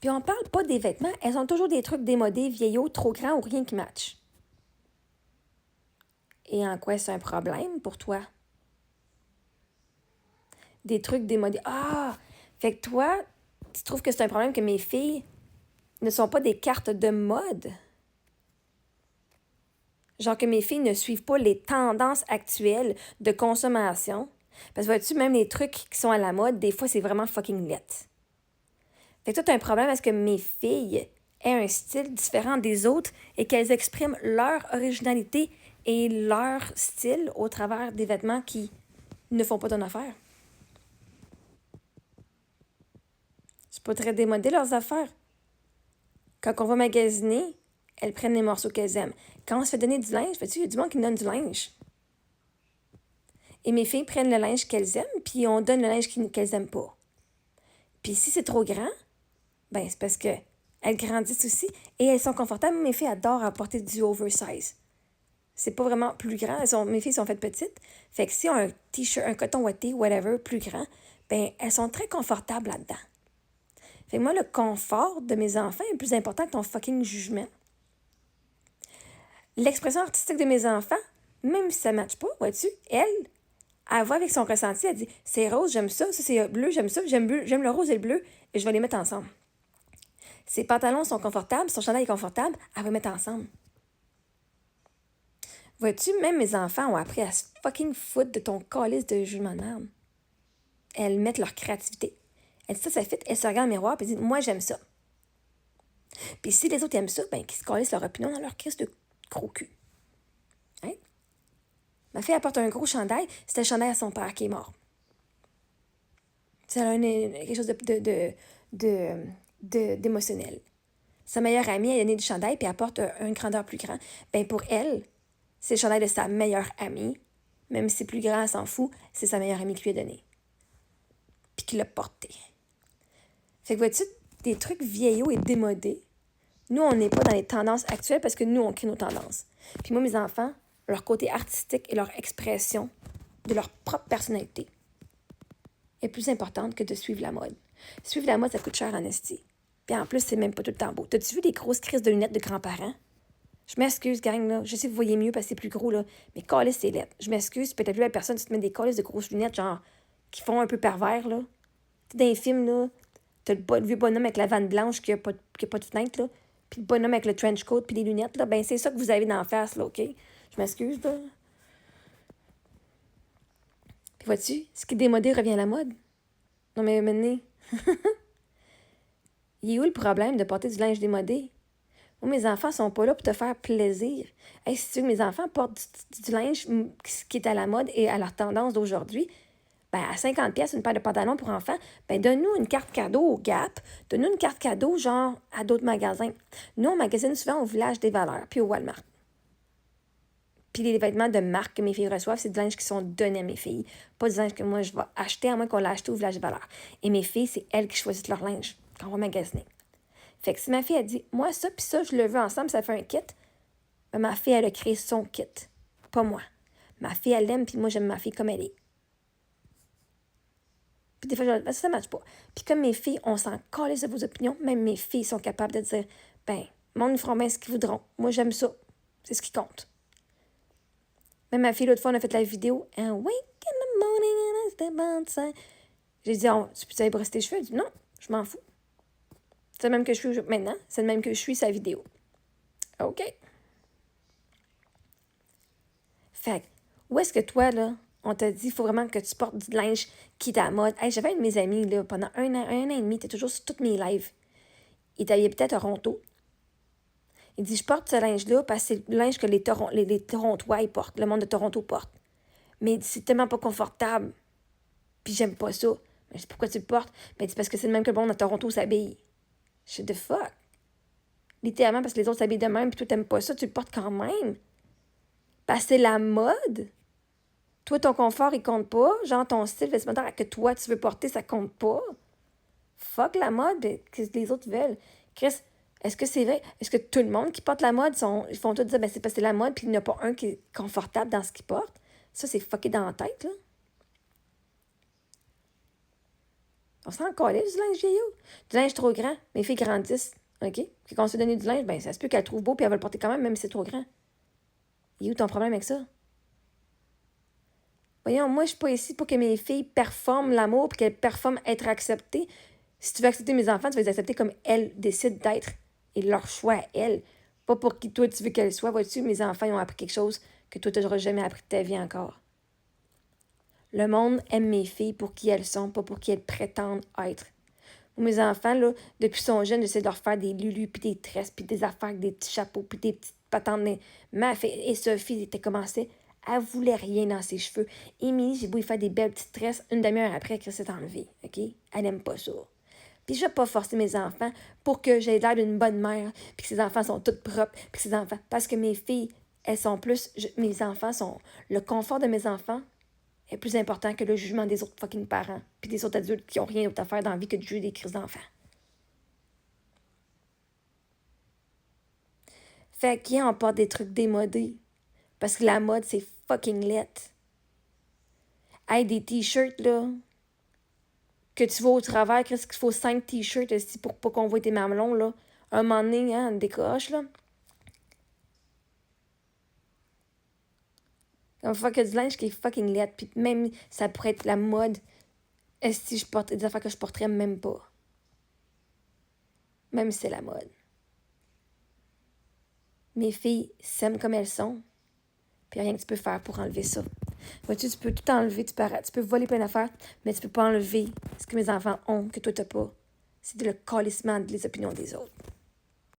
Puis on parle pas des vêtements, elles ont toujours des trucs démodés, vieillots, trop grands ou rien qui match. Et en quoi c'est un problème pour toi? Des trucs démodés. Ah! Fait que toi, tu trouves que c'est un problème que mes filles ne sont pas des cartes de mode? Genre que mes filles ne suivent pas les tendances actuelles de consommation. Parce que vois-tu, même les trucs qui sont à la mode, des fois, c'est vraiment fucking lit. Fait que toi, t'as un problème à ce que mes filles aient un style différent des autres et qu'elles expriment leur originalité et leur style au travers des vêtements qui ne font pas ton affaire. C'est pas très démodé, leurs affaires. Quand on va magasiner, elles prennent les morceaux qu'elles aiment. Quand on se fait donner du linge, il y a du monde qui me donne du linge. Et mes filles prennent le linge qu'elles aiment, puis on donne le linge qu'elles aiment pas. Puis si c'est trop grand, ben c'est parce que elles grandissent aussi et elles sont confortables. Mes filles adorent apporter du oversize. C'est pas vraiment plus grand. Mes filles sont faites petites. Fait que si on a un t-shirt, un coton ouaté, whatever, plus grand, ben elles sont très confortables là-dedans. Fait que moi, le confort de mes enfants est plus important que ton fucking jugement. L'expression artistique de mes enfants, même si ça ne matche pas, vois-tu, elle voit avec son ressenti, elle dit « C'est rose, j'aime ça. Ça, c'est bleu, j'aime ça. J'aime le rose et le bleu. Et je vais les mettre ensemble. » Ses pantalons sont confortables, son chandail est confortable, elle va les mettre ensemble. Vois-tu, même mes enfants ont appris à se fucking foutre de ton calice de jugement de merde. Elles mettent leur créativité. Elles disent ça fit, elles se regardent au miroir et disent « Moi, j'aime ça. » Puis si les autres aiment ça, ben qu'ils se calissent leur opinion dans leur crise de gros cul. Hein? Ma fille apporte un gros chandail, c'était le chandail à son père qui est mort. C'est quelque chose d'émotionnel. Sa meilleure amie a donné du chandail puis apporte un grandeur plus grand. Ben pour elle, c'est le chandail de sa meilleure amie. Même si c'est plus grand, elle s'en fout. C'est sa meilleure amie qui lui a donné. Puis qui l'a porté. Fait que vois-tu, des trucs vieillots et démodés, nous, on n'est pas dans les tendances actuelles parce que nous, on crée nos tendances. Puis moi, mes enfants, leur côté artistique et leur expression de leur propre personnalité est plus importante que de suivre la mode. Suivre la mode, ça coûte cher en esti. Puis en plus, c'est même pas tout le temps beau. T'as-tu vu des grosses crises de lunettes de grands-parents? Je m'excuse, gang, là. Je sais que vous voyez mieux parce que c'est plus gros, là. Mais calice, c'est lettre. Je m'excuse, peut-être plus la personne, tu te mets des calices de grosses lunettes, genre, qui font un peu pervers, là. Tu sais, dans les films, là, t'as le vieux bonhomme avec la vanne blanche qui a pas de fenêtre, là. Puis le bonhomme avec le trench coat puis les lunettes, là. Ben, c'est ça que vous avez d'en face, là, OK? Je m'excuse, là. Puis vois-tu, ce qui est démodé revient à la mode. Non, mais maintenant, il est où le problème de porter du linge démodé? Moi, mes enfants sont pas là pour te faire plaisir. Hey, si tu veux que mes enfants portent du linge qui est à la mode et à leur tendance d'aujourd'hui, ben à 50$ une paire de pantalons pour enfants, ben donne-nous une carte cadeau au Gap, donne-nous une carte cadeau genre à d'autres magasins. Nous, on magasine souvent au Village des Valeurs puis au Walmart. Puis les vêtements de marque que mes filles reçoivent, c'est du linge qui sont donnés à mes filles. Pas du linge que moi, je vais acheter, à moins qu'on l'a acheté au Village des Valeurs. Et mes filles, c'est elles qui choisissent leur linge quand on va magasiner. Fait que si ma fille a dit, moi, ça, puis ça, je le veux ensemble, ça fait un kit, ben, ma fille, elle a créé son kit. Pas moi. Ma fille, elle l'aime, puis moi, j'aime ma fille comme elle est. Puis des fois, je dis, ça ne matche pas. Puis comme mes filles, on s'en calisse de vos opinions, même mes filles sont capables de dire, ben, mon ils feront bien ce qu'ils voudront. Moi, j'aime ça. C'est ce qui compte. Même ma fille, l'autre fois, on a fait la vidéo, And wake in the morning and I step outside. J'ai dit, tu peux aller brosser tes cheveux? Elle dit, non, je m'en fous. C'est le même que je suis maintenant. C'est le même que je suis sa vidéo. OK. Fait que, où est-ce que toi, là, on t'a dit, il faut vraiment que tu portes du linge qui est à la mode. Hey, j'avais un de mes amis, là, pendant un an et demi, il était toujours sur toutes mes lives. Il habitait à Toronto. Il dit, je porte ce linge-là parce que c'est le linge que les Torontois, ils portent, le monde de Toronto porte. Mais il dit, c'est tellement pas confortable. Puis j'aime pas ça. Mais je dis, pourquoi tu le portes? Ben, il dit, parce que c'est le même que le monde à Toronto s'habille. Je dis, the fuck? Littéralement, parce que les autres s'habillent de même, puis toi, t'aimes pas ça, tu le portes quand même. Parce que c'est la mode. Toi, ton confort, il compte pas. Genre, ton style vestimentaire que toi, tu veux porter, ça compte pas. Fuck la mode que les autres veulent. Chris, est-ce que c'est vrai? Est-ce que tout le monde qui porte la mode, ils font tout dire, ben c'est parce que c'est la mode, puis il n'y en a pas un qui est confortable dans ce qu'il porte? Ça, c'est fucké dans la tête, là. On s'en calait du linge vieillot. Du linge trop grand. Mes filles grandissent. OK? Puis quand on se donne du linge, ben ça se peut qu'elles trouvent beau puis elles veulent le porter quand même si c'est trop grand. Et où ton problème avec ça? Voyons, moi, je suis pas ici pour que mes filles performent l'amour puis qu'elles performent être acceptées. Si tu veux accepter mes enfants, tu vas les accepter comme elles décident d'être. Et leur choix à elles. Pas pour qui toi tu veux qu'elles soient. Vois-tu, mes enfants, ils ont appris quelque chose que toi, tu n'auras jamais appris de ta vie encore. Le monde aime mes filles pour qui elles sont, pas pour qui elles prétendent être. Mes enfants, là, depuis qu'ils sont jeunes, j'essaie de leur faire des lulus, puis des tresses, puis des affaires avec des petits chapeaux, puis des petites patentes. Ma fille et Sophie étaient commencées. Elle voulait rien dans ses cheveux. Émilie, j'ai beau lui faire des belles petites tresses. Une demi-heure après, elle s'est enlevée. OK? Elle n'aime pas ça. Puis je vais pas forcer mes enfants pour que j'aie l'air d'une bonne mère, puis que ses enfants sont tous propres, puis que ses enfants... Parce que mes filles, elles sont plus... mes enfants sont... Le confort de mes enfants est plus important que le jugement des autres fucking parents, puis des autres adultes qui ont rien d'autre à faire dans la vie que de juger des crises d'enfants. Fait qui emporte des trucs démodés? Parce que la mode, c'est fucking lit. Hey, des t-shirts, là, que tu vas au travers, qu'est-ce qu'il faut 5 t-shirts aussi pour pas qu'on voit tes mamelons, là. Un moment donné, hein, décoche, là. Comme fuck, du linge qui est fucking laid. Puis même, ça pourrait être la mode. Si je porte des affaires que je porterais même pas. Même si c'est la mode. Mes filles s'aiment comme elles sont. Puis rien que tu peux faire pour enlever ça. Vois-tu, tu peux tout enlever, tu peux voler plein d'affaires, mais tu peux pas enlever ce que mes enfants ont, que toi t'as pas. C'est le calissement des opinions des autres.